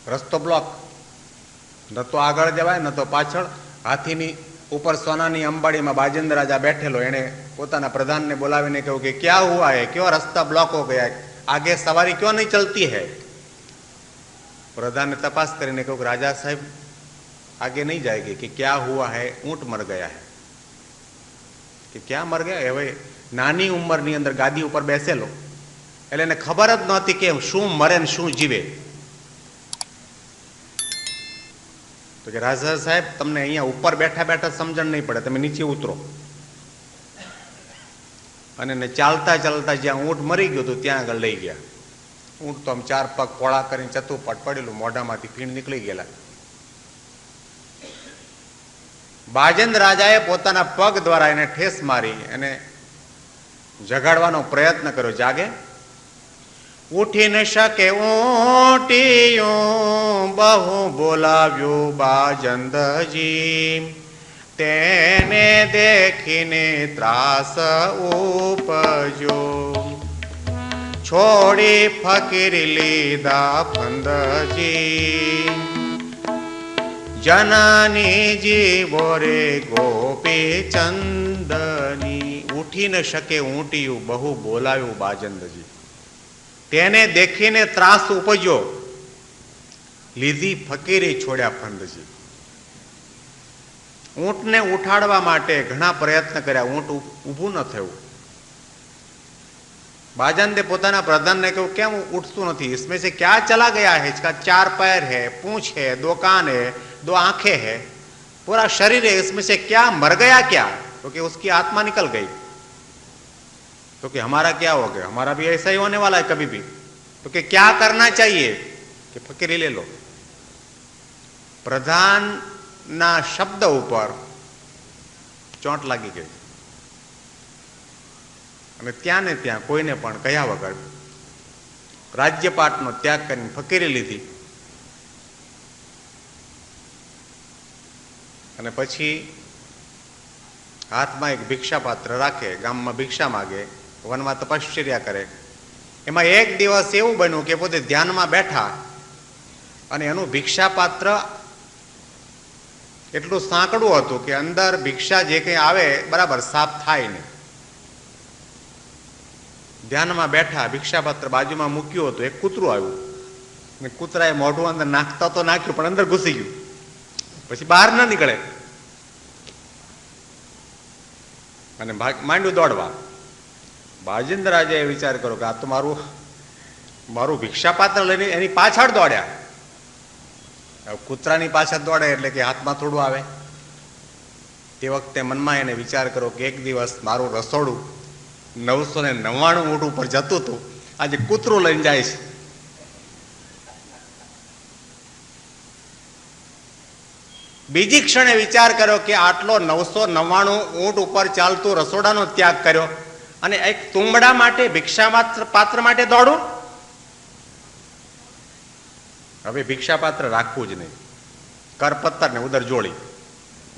રસ્તો બ્લોક, ન તો આગળ જવાય ન તો પાછળ. હાથીની ઉપર સોનાની અંબાડીમાં બાજેન્દ્ર રાજા બેઠેલો. એને પોતાના પ્રધાનને બોલાવીને કહ્યું કે ક્યાં હુઆ હે, ક્યો રસ્તા બ્લોક હો ગયા, આગે સવારી ક્यों નહીં ચલતી હૈ. પ્રધાને તપાસ કરીને કહ્યું કે રાજા સાહેબ आगे नहीं जाएगी. कि क्या हुआ है, ऊंट मर गया है. कि क्या मर गया. હવે નાની ઉંમરની અંદર ગાદી ઉપર બેસેલો એટલે એને ખબર જ નહોતી કે શું મરે ને શું જીવે. તો કે રાજા સાહેબ તમને અહીંયા ઉપર બેઠા બેઠા સમજણ નહીં પડે, તમે નીચે ઉતરો. અને એને ચાલતા ચાલતા જ્યાં ઊંટ મરી ગયું હતું ત્યાં આગળ લઈ ગયા. ઊંટ તો આમ 4 પગ પોળા કરીને ચતુપટ પડેલું, મોઢામાંથી ફીણ નીકળી ગયેલા. બાજેન્દ્ર રાજાએ પોતાના પગ દ્વારા એને ઠેસ મારી અને જગાડવાનો પ્રયત્ન કર્યો. જાગે. ઉઠી ન શકે ઊંટિયું, બહુ બોલાવ્યું બાજંદજી, તેને દેખીને ત્રાસ ઉપજો, છોડી ફકીરી લીધા ફંદજી, જનની જીવો રે ગોપી ચંદની. ઉઠી ન શકે ઊંટિયું, બહુ બોલાવ્યું બાજંદજી, તેને દેખીને ત્રાસ ઉપજ્યો, લીધી ફકીરી છોડ્યા ફંદજી. ઊંટને ઉઠાડવા માટે ઘણા પ્રયત્ન કર્યા, ઊંટ ઊભું ન થયું. बाजंदे પોતાના પ્રધાનને કહ્યું કેમ ઉઠતું નથી. इसमें से क्या चला गया है, इसका 4 पैर है, पूंछ है, 2 कान है, 2 आंखें है, पूरा शरीर है, इसमें से क्या मर गया क्या. तो कि उसकी आत्मा निकल गई. तो कि हमारा क्या हो गया, हमारा भी ऐसा ही होने वाला है कभी भी. तो कि क्या करना चाहिए. कि फकीरी ले लो. प्रधान ना शब्द ઉપર ચોંટ લાગી ગઈ અને ત્યાં ને ત્યાં કોઈને પણ કહ્યા વગર રાજ્યપાટનો ત્યાગ કરીને ફકીરી લીધી. અને પછી હાથમાં એક ભિક્ષા પાત્ર રાખે, ગામમાં ભિક્ષા માગે, વનમાં તપશ્ચર્યા કરે. એમાં એક દિવસ એવું બન્યું કે પોતે ધ્યાનમાં બેઠા અને એનું ભિક્ષા પાત્ર એટલું સાંકડું હતું કે અંદર ભિક્ષા જે કંઈ આવે બરાબર સાફ થાય નહીં. ધ્યાનમાં બેઠા, ભિક્ષાપાત્ર બાજુમાં મૂક્યું હતું, એક કૂતરું આવ્યું. કૂતરાએ મોઢું અંદર નાખતા તો નાખ્યું પણ અંદર ઘૂસી ગયું, પછી બહાર ન નીકળે અને માંડ્યું દોડવા. બાજેન્દ્ર રાજાએ વિચાર કર્યો કે આ તો મારું ભિક્ષાપાત્ર લઈને એની પાછળ દોડ્યા. કૂતરાની પાછળ દોડે એટલે કે હાથમાં થોડું આવે. તે વખતે મનમાં એને વિચાર કર્યો કે એક દિવસ મારું રસોડું 999 ઊંટ ઉપર જતું હતું, આજે કૂતરું લઈને જાય છે. બીજી ક્ષણે વિચાર કર્યો કે આટલો 999 ઊંટ ઉપર ચાલતું રસોડાનો ત્યાગ કર્યો અને એક તુંબડા માટે, ભિક્ષા પાત્ર માટે દોડું. હવે ભિક્ષા પાત્ર રાખવું જ નહીં, કરપત્તર ને ઉદર જોડી,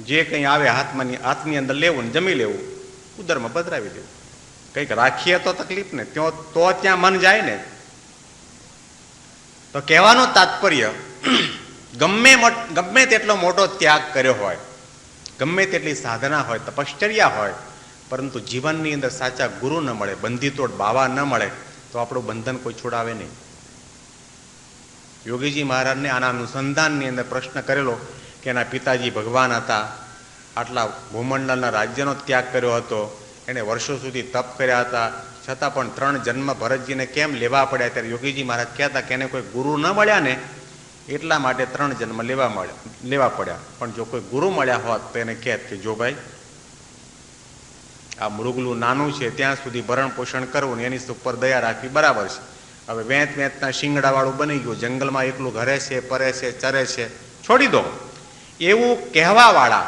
જે કંઈ આવે હાથની અંદર લેવું ને જમી લેવું, ઉદરમાં પધરાવી દેવું. કંઈક રાખીએ તો તકલીફ ને, તો ત્યાં મન જાય ને. તો કહેવાનું તાત્પર્ય, ગમે તેટલો મોટો ત્યાગ કર્યો હોય, ગમે તેટલી સાધના હોય, તપશ્ચર્યા હોય, પરંતુ જીવનની અંદર સાચા ગુરુ ન મળે, બંધીતોડ બાવા ન મળે તો આપણું બંધન કોઈ છોડાવે નહીં. યોગીજી મહારાજને આના અનુસંધાનની અંદર પ્રશ્ન કરેલો કે એના પિતાજી ભગવાન હતા, આટલા ભૂમંડળના રાજ્યનો ત્યાગ કર્યો હતો, એણે વર્ષો સુધી તપ કર્યા હતા, છતાં પણ 3 જન્મ ભરતજીને કેમ લેવા પડ્યા. ત્યારે યોગીજી મહારાજ કહેતા કે એને કોઈ ગુરુ ન મળ્યા ને એટલા માટે 3 જન્મ લેવા પડ્યા. પણ જો કોઈ ગુરુ મળ્યા હોત તો એને કહેત કે જો ભાઈ આ મૃગલું નાનું છે ત્યાં સુધી ભરણ પોષણ કરવું ને એની ઉપર દયા રાખવી બરાબર છે, હવે વેંતના શિંગડાવાળું બની ગયું, જંગલમાં એકલું ઘરે છે, પરે છે, ચરે છે, છોડી દો. એવું કહેવાવાળા,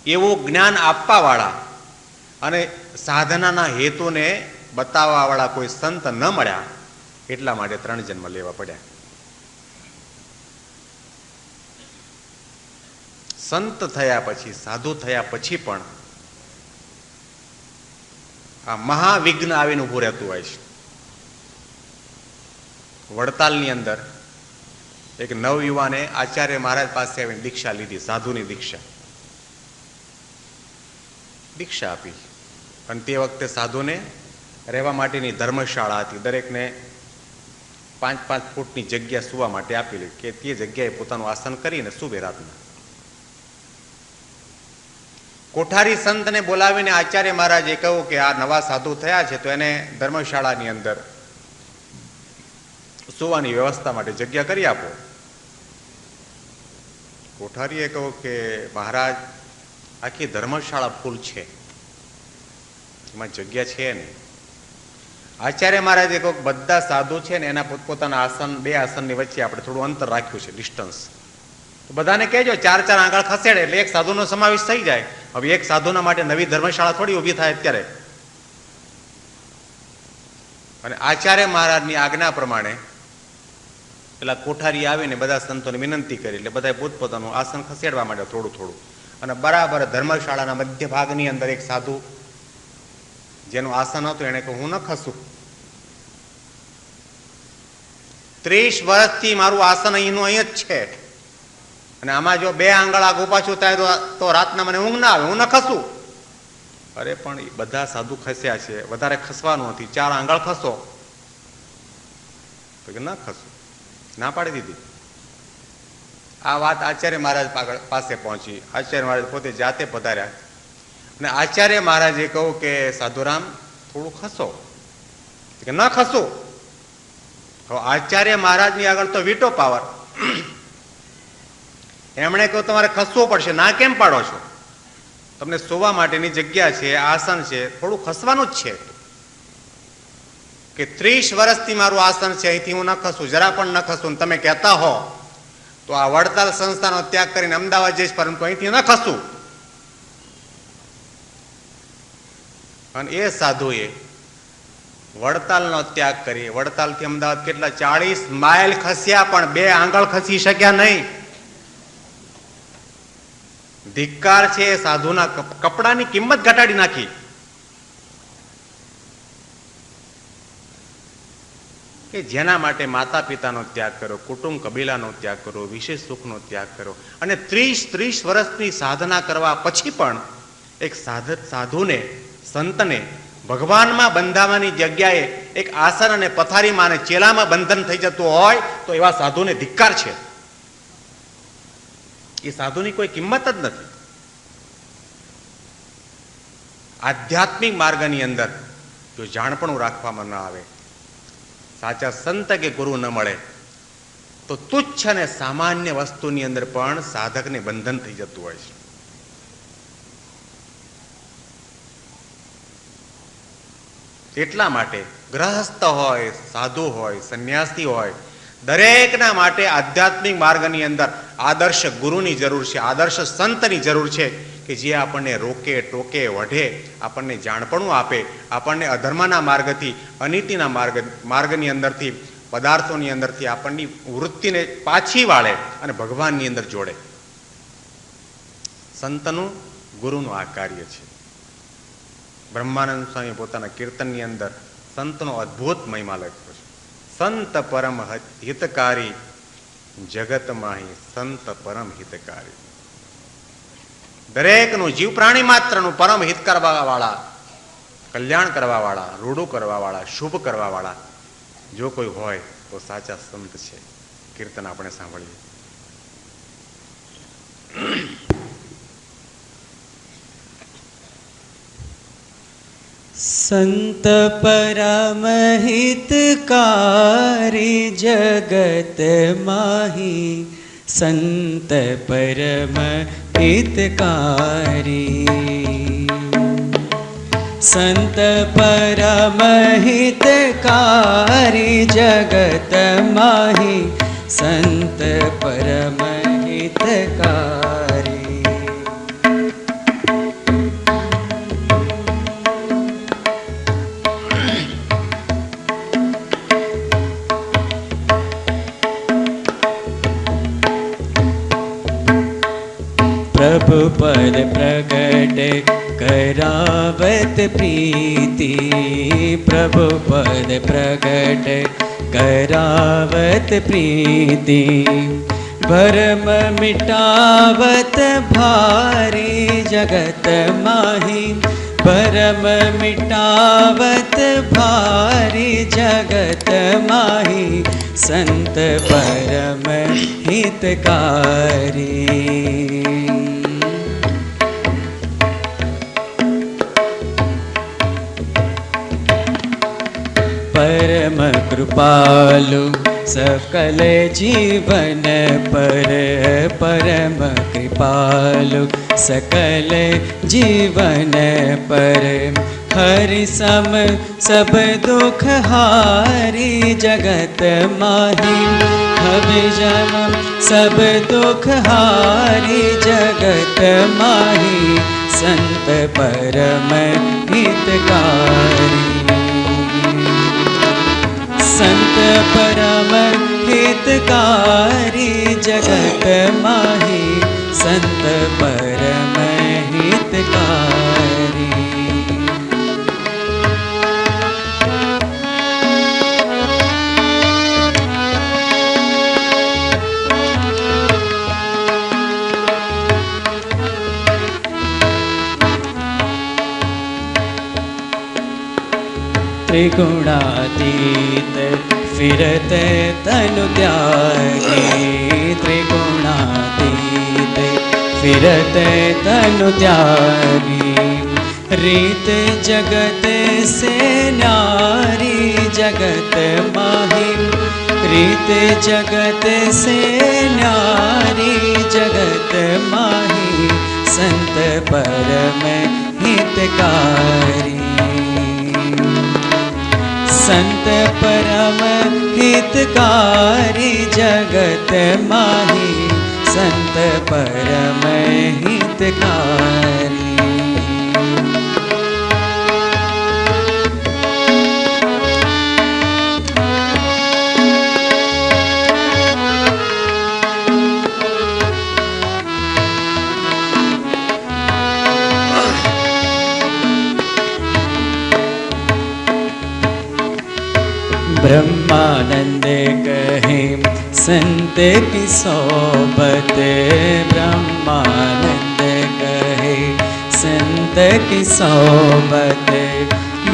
એવું જ્ઞાન આપવાવાળા અને સાધનાના હેતુને બતાવવાવાળા કોઈ સંત ન મળ્યા, એટલા માટે 3 જન્મ લેવા પડ્યા. સંત થયા પછી, સાધુ થયા પછી પણ આ મહાવિઘ્ન આવીને ઊભું રહેતું હોય છે. વડતાલની અંદર એક નવયુવાને આચાર્ય મહારાજ પાસે આવીને દીક્ષા લીધી, સાધુની દીક્ષા આપી. અને તે વખતે સાધુને રહેવા માટેની ધર્મશાળા હતી, દરેકને 5-5 ફૂટની જગ્યા સુવા માટે આપેલી, કે તે જગ્યાએ પોતાનું આસન કરીને સુવે રાતના. કોઠારી સંતને બોલાવીને આચાર્ય મહારાજે કહ્યું કે આ નવા સાધુ થયા છે તો એને ધર્મશાળાની અંદર સુવાની વ્યવસ્થા માટે જગ્યા કરી આપો. કોઠારીએ કહ્યું કે મહારાજ, આખી ધર્મશાળા ફૂલ છે, એમાં જગ્યા છે નહીં. આચાર્ય મહારાજે કહ્યું બધા સાધુ છે ને એના પોતપોતાના આસન, 2 આસનની વચ્ચે આપણે થોડું અંતર રાખ્યું છે, ડિસ્ટન્સ. તો બધાને કહેજો 4-4 આંગળ ખસેડે એટલે એક સાધુનો સમાવેશ થઈ જાય. હવે એક સાધુના માટે નવી ધર્મશાળા થોડી ઊભી થાય અત્યારે. અને આચાર્ય મહારાજની આજ્ઞા પ્રમાણે પેલા કોઠારી આવીને બધા સંતોને વિનંતી કરી એટલે બધા પોતપોતાનું આસન ખસેડવા માંડ્યા થોડું થોડું. અને બરાબર ધર્મશાળાના મધ્ય ભાગની અંદર એક સાધુ જેનું આસન હતું એને કહ્યું, હું ન ખસું. 30 વર્ષથી મારું આસન અહીંનું અહીં જ છે અને આમાં જો 2 આંગળ આગું પાછું થાય તો રાતના મને ઊંઘ ના આવે, હું ન ખસું. અરે પણ બધા સાધુ ખસ્યા છે, વધારે ખસવાનું નથી, 4 આંગળ ખસો. તો કે ના ખસું, ના પાડી દીધી. આ વાત આચાર્ય મહારાજ પાસે પહોંચી. આચાર્ય મહારાજ પોતે જાતે પધાર્યા અને આચાર્ય મહારાજે કહ્યું કે સાધુરામ થોડું ખસો, કે ન ખસું. આચાર્ય મહારાજની આગળ તો વીટો પાવર. એમણે કહ્યું તમારે ખસવું પડશે. ના કેમ પાડો છો? તમને સોવા માટેની જગ્યા છે, આસન છે, થોડું ખસવાનું જ છે. કે 30 વર્ષથી મારું આસન છે, અહીંથી હું ન ખસું, જરા પણ ન ખસું. તમે કહેતા હો તો આ વડતાલ સંસ્થાનો ત્યાગ કરીને અમદાવાદ જઈશ, પરંતુ અહીંથી ન ખસું. અને એ સાધુએ વડતાલનો ત્યાગ કરી. વડતાલથી અમદાવાદ કેટલા 40 માઇલ ખસ્યા, પણ 2 આંગળ ખસી શક્યા નહીં. ધિક્કાર છે એ સાધુના કપડાની કિંમત ઘટાડી નાખી. કે જેના માટે માતા પિતાનો ત્યાગ કરો, કુટુંબ કબીલાનો ત્યાગ કરો, વિશેષ સુખનો ત્યાગ કરો. અને 30 વર્ષની સાધના કરવા પછી પણ એક સાધુને, સંતને ભગવાનમાં બંધાવાની જગ્યાએ એક આસન અને પથારીમાં અને ચેલામાં બંધન થઈ જતું હોય તો એવા સાધુને ધિક્કાર છે. એ સાધુની કોઈ કિંમત જ નથી. આધ્યાત્મિક માર્ગની અંદર જો જાણપણું રાખવામાં ન આવે, સાચા સંત કે ગુરુ ન મળે તો તુચ્છ અને સામાન્ય વસ્તુની અંદર પણ સાધકને બંધન થઈ જતું હોય છે. એટલા માટે ગ્રહસ્થ હોય, સાધુ હોય, સંન્યાસી હોય, દરેકના માટે આધ્યાત્મિક માર્ગની અંદર આદર્શ ગુરુની જરૂર છે, આદર્શ સંતની જરૂર છે કે જે આપણને રોકે, ટોકે, વઢે, આપણને જાણપણું આપે, આપણને અધર્મના માર્ગથી, અનીતિના માર્ગની અંદરથી, પદાર્થોની અંદરથી આપણની વૃત્તિને પાછી વાળે અને ભગવાનની અંદર જોડે. સંતનું, ગુરુનું આ કાર્ય છે. બ્રહ્માનંદ સ્વામી પોતાના કીર્તનની અંદર સંતનો અદ્ભુત મહિમા લખ્યો છે. સંત પરમ હિતકારી, જગત માહી સંત પરમ હિતકારી. દરેકનું, જીવ પ્રાણી માત્રનું પરમ હિત કરવા વાળા, કલ્યાણ કરવા વાળા, રૂડું કરવા વાળા, શુભ કરવા વાળા જો કોઈ હોય તો સાચા સંત છે. કીર્તન આપણે સાંભળીએ. સંત પરમ હિતકારી, જગત માહી સંત પરમ હિતકારી. संत परम हितकारी जगत माही संत परम हितकारी। प्रभु पद प्रगट करावत प्रीति, प्रभु पद प्रगट करावत प्रीति। भरम मिटावत भारी जगत माही, भरम मिटावत भारी जगत माही संत परम हितकारी। परम कृपालु सकल जीवन पर, परम कृपालु सकल जीवन पर। हरि सम सब दुख हारी जगत माही, हरि जम सब दुख हारी जगत माही संत परम हितकारी। संत परम हितकारी जगत माही संत परम हितकारी। त्रिगुणातीत फिरत तनु त्यागी, त्रिगुणातीत फिरत तनु त्यागी। रीत जगत से न्यारी जगत माही, रीत जगत से न्यारी जगत माही संत परम हितकारी। संत परम हितकारी जगत माही संत परम हितकारी। ब्रह्मानंद कहे संत की सोबत, ब्रह्मानंद कहे संत की सोबत।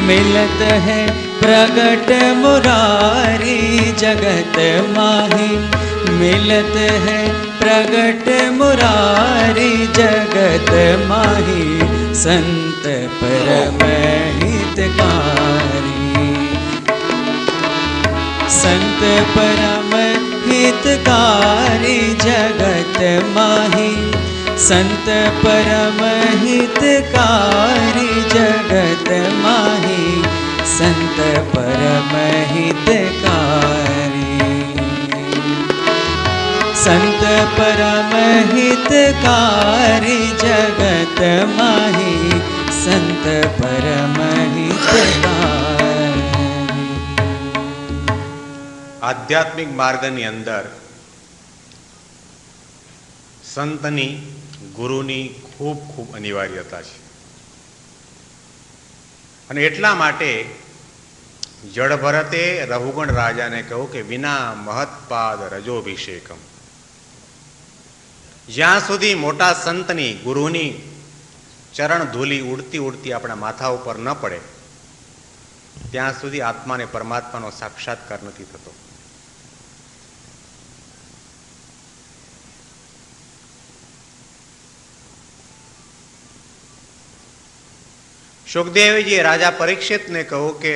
मिलत है प्रगट मुरारी जगत माही, मिलत है प्रगट मुरारी जगत माही संत परम हितकारी। संत परम हितकारी जगत माही संत परम हितकारी जगत माही संत परम हितकारी। संत परम हितकारी जगत माही संत परम हितकारी। આધ્યાત્મિક માર્ગની અંદર સંતની ગુરુની ખૂબ ખૂબ અનિવાર્યતા છે અને એટલા માટે જળભરતે રઘુગણ રાજાને કહ્યું કે વિના મહત્પાદ રજોભિષેકમ, જ્યાં સુધી મોટા સંતની ગુરુની ચરણ ધૂલી ઉડતી ઉડતી આપણા માથા ઉપર ન પડે ત્યાં સુધી આત્માને પરમાત્માનો સાક્ષાત્કાર નથી થતો. સુખદેવજીએ રાજા પરીક્ષિતને કહ્યું કે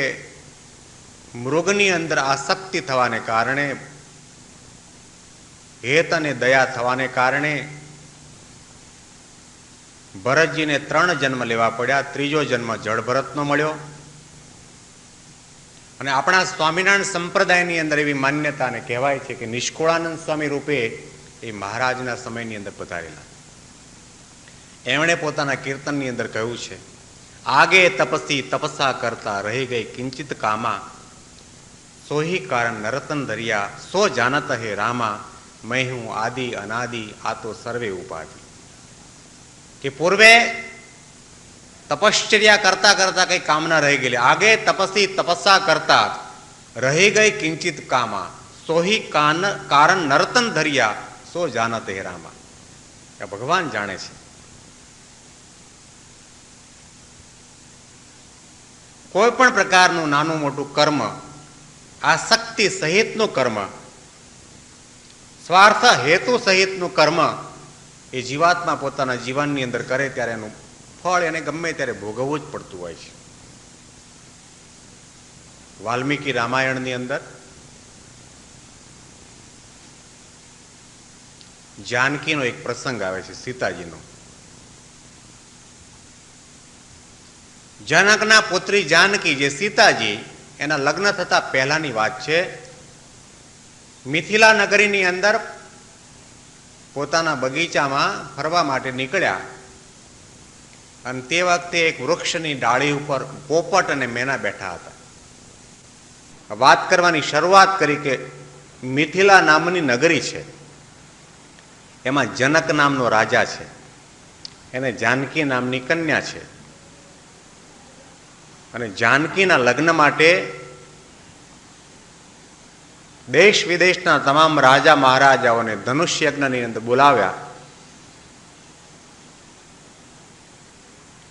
મૃગની અંદર આસક્તિ થવાને કારણે, હેત અને દયા થવાને કારણે ભરતજીને 3 જન્મ લેવા પડ્યા. ત્રીજો જન્મ જળ ભરતનો મળ્યો. અને આપણા સ્વામિનારાયણ સંપ્રદાયની અંદર એવી માન્યતાને કહેવાય છે કે નિષ્કુળાનંદ સ્વામી રૂપે એ મહારાજના સમયની અંદર પધારેલા. એમણે પોતાના કીર્તનની અંદર કહ્યું છે, આગે તપસી તપસ્યા કરતા રહી ગઈ કિંચિત કામા, સોહી કારણ નરતન ધર્યા સો જાનત હે રામા, મેં હું આદિ અનાદિ આ તો સર્વે ઉપાધિ. કે પૂર્વે તપશ્ચર્યા કરતા કરતા કઈ કામના રહી ગયેલી, આગે તપસી તપસ્યા કરતા રહી ગઈ કિંચિત કામા, સોહી કારણ નરતન ધર્યા સો જાનત હે રામા. ભગવાન જાણે છે. કોઈ પણ પ્રકારનું નાનું મોટું કર્મ, આસક્તિ સહિતનું કર્મ, સ્વાર્થ હેતુ સહિતનું કર્મ એ જીવાત્મા પોતાના જીવનની અંદર કરે ત્યારે એનું ફળ એને ગમે ત્યારે ભોગવવું જ પડતું હોય છે. વાલ્મીકી રામાયણની અંદર જાનકીનો એક પ્રસંગ આવે છે, સીતાજીનો. જનકના પુત્રી જાનકી જે સીતાજી, એના લગ્ન થતા પહેલાની વાત છે. મિથિલા નગરીની અંદર પોતાના બગીચામાં ફરવા માટે નીકળ્યા અને તે વખતે એક વૃક્ષની ડાળી ઉપર પોપટ અને મેના બેઠા હતા. વાત કરવાની શરૂઆત કરી કે મિથિલા નામની નગરી છે, એમાં જનક નામનો રાજા છે, એને જાનકી નામની કન્યા છે. અને જાનકીના લગ્ન માટે દેશ વિદેશના તમામ રાજા મહારાજાઓને ધનુષ્ય યજ્ઞની અંદર બોલાવ્યા.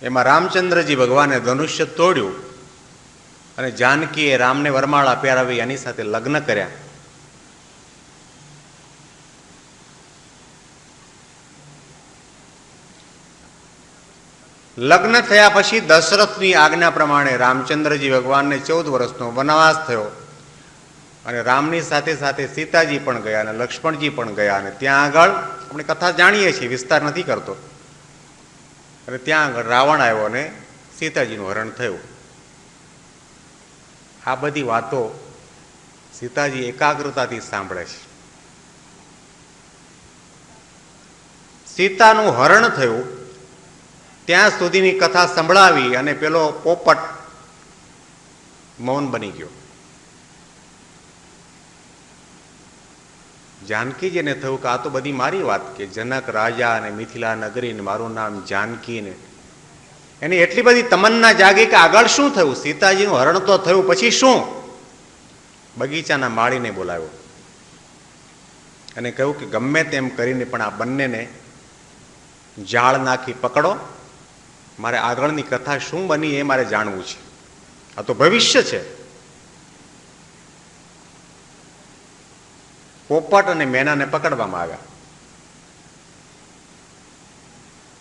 એમાં રામચંદ્રજી ભગવાને ધનુષ્ય તોડ્યું અને જાનકીએ રામને વરમાળા પહેરાવી એની સાથે લગ્ન કર્યા. લગ્ન થયા પછી દશરથની આજ્ઞા પ્રમાણે રામચંદ્રજી ભગવાનને 14 વર્ષનો વનવાસ થયો અને રામની સાથે સાથે સીતાજી પણ ગયા અને લક્ષ્મણજી પણ ગયા. અને ત્યાં આગળ આપણે કથા જાણીએ છીએ, વિસ્તાર નથી કરતો. અને ત્યાં આગળ રાવણ આવ્યો અને સીતાજીનું હરણ થયું. આ બધી વાતો સીતાજી એકાગ્રતાથી સાંભળે છે. સીતાનું હરણ થયું ત્યાં સુધીની કથા સંભળાવી અને પેલો પોપટ મૌન બની ગયો. જાનકીજીને થયું કે આ તો બધી મારી વાત, કે જનક રાજા અને મિથિલા નગરી ને મારું નામ જાનકી ને, એની એટલી બધી તમન્ના જાગી કે આગળ શું થયું? સીતાજીનું હરણ તો થયું, પછી શું? બગીચાના માળીને બોલાવ્યો અને કહ્યું કે ગમે તેમ કરીને પણ આ બંનેને જાળ નાખી પકડો, મારે આગળની કથા શું બની એ મારે જાણવું છે. આ તો ભવિષ્ય છે. પોપટ અને મેનાને પકડવામાં આવ્યા.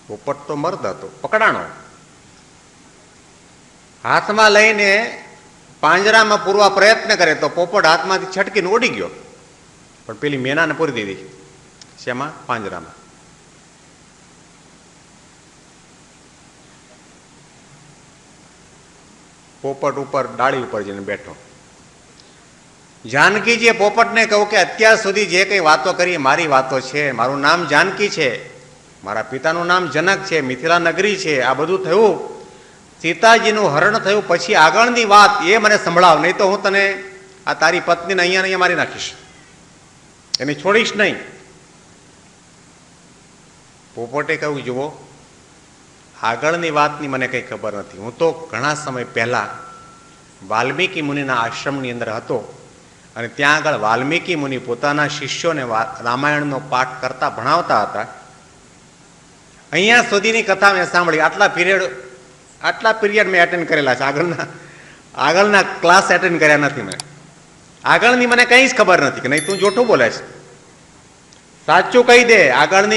પોપટ તો મર્દ હતો, પકડાણો. હાથમાં લઈને પાંજરામાં પૂરવા પ્રયત્ન કરે તો પોપટ હાથમાંથી છટકીને ઉડી ગયો, પણ પેલી મેનાને પૂરી દીધી. શેમાં? પાંજરામાં. પોપટ ઉપર ડાળી ઉપર જઈને બેઠો. જાનકીજીએ પોપટને કહ્યું કે અત્યાર સુધી જે કઈ વાતો કરી મારી વાતો છે, મારું નામ જાનકી છે, મારા પિતાનું નામ જનક છે, મિથિલા નગરી છે, આ બધું થયું. સીતાજીનું હરણ થયું પછી આગળની વાત એ મને સંભળાવ, નહીં તો હું તને આ તારી પત્નીને અહીંયા અહીંયા મારી નાખીશ, એને છોડીશ નહીં. પોપટે કહ્યું, જુઓ આગળની વાતની મને કંઈ ખબર નથી. હું તો ઘણા સમય પહેલા વાલ્મીકી મુનિના આશ્રમની અંદર હતો અને ત્યાં આગળ વાલ્મીકી મુનિ પોતાના શિષ્યોને રામાયણનો પાઠ કરતા ભણાવતા હતા. અહીંયા સુધીની કથા મેં સાંભળી. આટલા પીરિયડ મેં એટેન્ડ કરેલા છે, આગળના ક્લાસ એટેન્ડ કર્યા નથી મેં. આગળની મને કંઈ જ ખબર નથી. કે નહીં તું જોઠું બોલે છે, સાચું કહી દે. આગળની